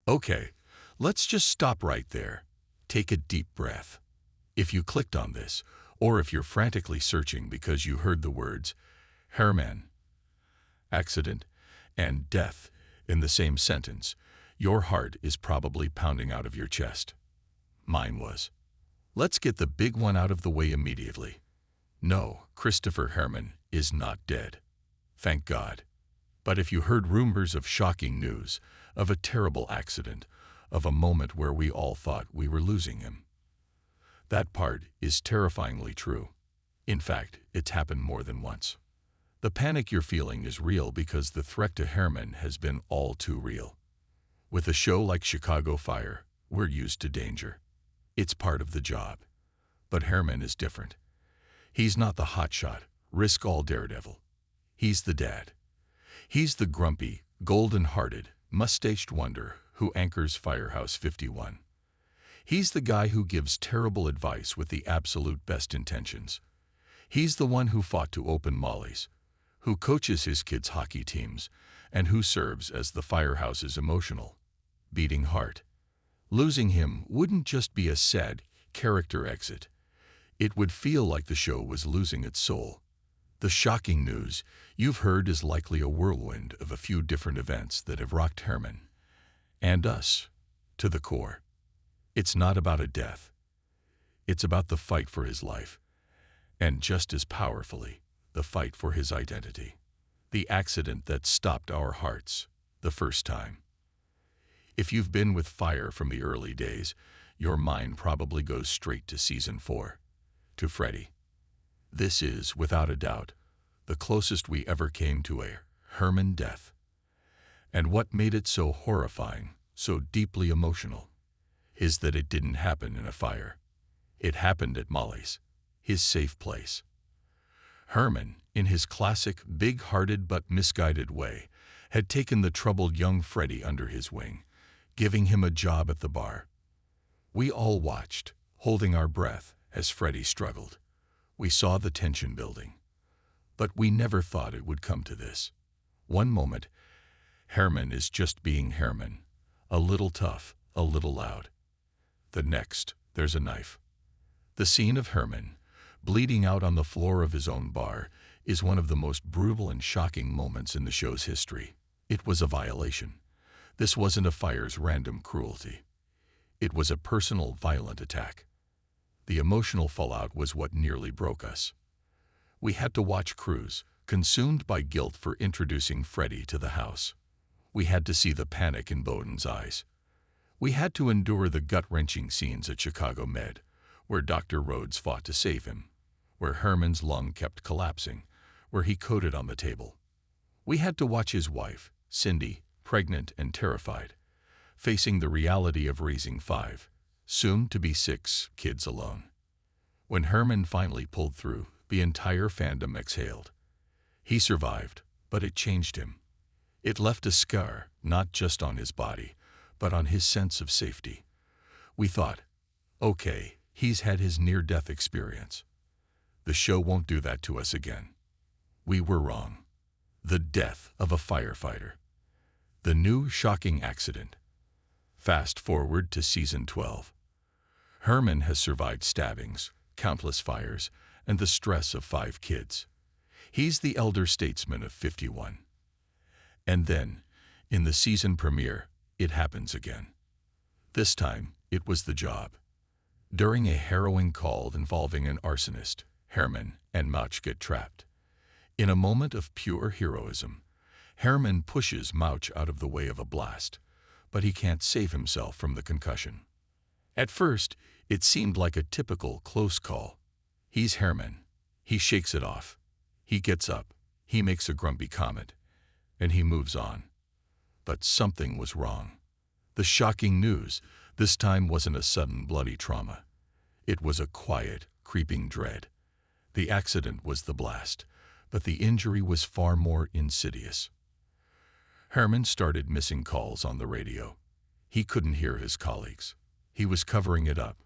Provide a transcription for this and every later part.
Okay, let's just stop right there. Take a deep breath. If you clicked on this, or if you're frantically searching because you heard the words Herrmann, accident, and death in the same sentence, your heart is probably pounding out of your chest. Mine was. Let's get the big one out of the way immediately. No, Christopher Herrmann is not dead. Thank God. But if you heard rumors of shocking news, of a terrible accident, of a moment where we all thought we were losing him, that part is terrifyingly true. In fact, it's happened more than once. The panic you're feeling is real because the threat to Herrmann has been all too real. With a show like Chicago Fire, we're used to danger. It's part of the job. But Herrmann is different. He's not the hotshot, risk-all daredevil. He's the dad. He's the grumpy, golden-hearted, mustached wonder who anchors Firehouse 51. He's the guy who gives terrible advice with the absolute best intentions. He's the one who fought to open Molly's, who coaches his kids' hockey teams, and who serves as the Firehouse's emotional, beating heart. Losing him wouldn't just be a sad character exit. It would feel like the show was losing its soul. The shocking news you've heard is likely a whirlwind of a few different events that have rocked Herrmann and us to the core. It's not about a death. It's about the fight for his life, and just as powerfully, the fight for his identity. The accident that stopped our hearts the first time. If you've been with Fire from the early days, your mind probably goes straight to season 4, to Freddie. This is, without a doubt, the closest we ever came to a Herrmann death. And what made it so horrifying, so deeply emotional, is that it didn't happen in a fire. It happened at Molly's, his safe place. Herrmann, in his classic, big-hearted but misguided way, had taken the troubled young Freddie under his wing, giving him a job at the bar. We all watched, holding our breath, as Freddie struggled. We saw the tension building. But we never thought it would come to this. One moment, Herrmann is just being Herrmann, a little tough, a little loud. The next, there's a knife. The scene of Herrmann, bleeding out on the floor of his own bar, is one of the most brutal and shocking moments in the show's history. It was a violation. This wasn't a Fire's random cruelty. It was a personal, violent attack. The emotional fallout was what nearly broke us. We had to watch Cruz, consumed by guilt for introducing Freddie to the house. We had to see the panic in Bowden's eyes. We had to endure the gut-wrenching scenes at Chicago Med, where Dr. Rhodes fought to save him, where Herrmann's lung kept collapsing, where he coded on the table. We had to watch his wife, Cindy, pregnant and terrified, facing the reality of raising 5, soon to be 6, kids alone. When Herrmann finally pulled through, the entire fandom exhaled. He survived, but it changed him. It left a scar, not just on his body, but on his sense of safety. We thought, okay, he's had his near-death experience. The show won't do that to us again. We were wrong. The death of a firefighter. The new shocking accident. Fast forward to season 12. Herrmann has survived stabbings, countless fires, and the stress of 5 kids. He's the elder statesman of 51. And then, in the season premiere, it happens again. This time, it was the job. During a harrowing call involving an arsonist, Herrmann and Mauch get trapped. In a moment of pure heroism, Herrmann pushes Mauch out of the way of a blast, but he can't save himself from the concussion. At first, it seemed like a typical close call. He's Herrmann. He shakes it off. He gets up. He makes a grumpy comment. And he moves on. But something was wrong. The shocking news this time wasn't a sudden bloody trauma. It was a quiet, creeping dread. The accident was the blast, but the injury was far more insidious. Herrmann started missing calls on the radio. He couldn't hear his colleagues. He was covering it up,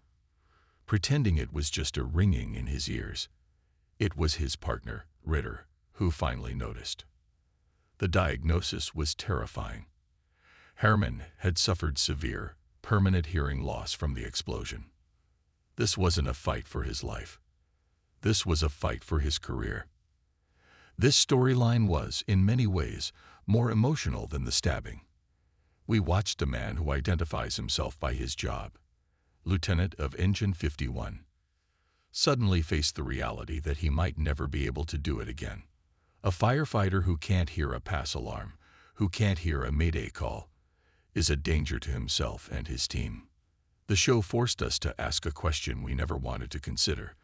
pretending it was just a ringing in his ears. It was his partner, Ritter, who finally noticed. The diagnosis was terrifying. Herrmann had suffered severe, permanent hearing loss from the explosion. This wasn't a fight for his life. This was a fight for his career. This storyline was, in many ways, more emotional than the stabbing. We watched a man who identifies himself by his job, Lieutenant of Engine 51, suddenly face the reality that he might never be able to do it again. A firefighter who can't hear a pass alarm, who can't hear a mayday call, is a danger to himself and his team. The show forced us to ask a question we never wanted to consider.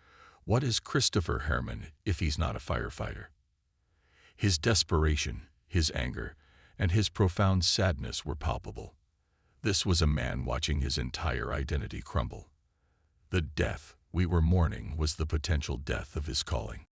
What is Christopher Herrmann if he's not a firefighter? His desperation, his anger, and his profound sadness were palpable. This was a man watching his entire identity crumble. The death we were mourning was the potential death of his calling.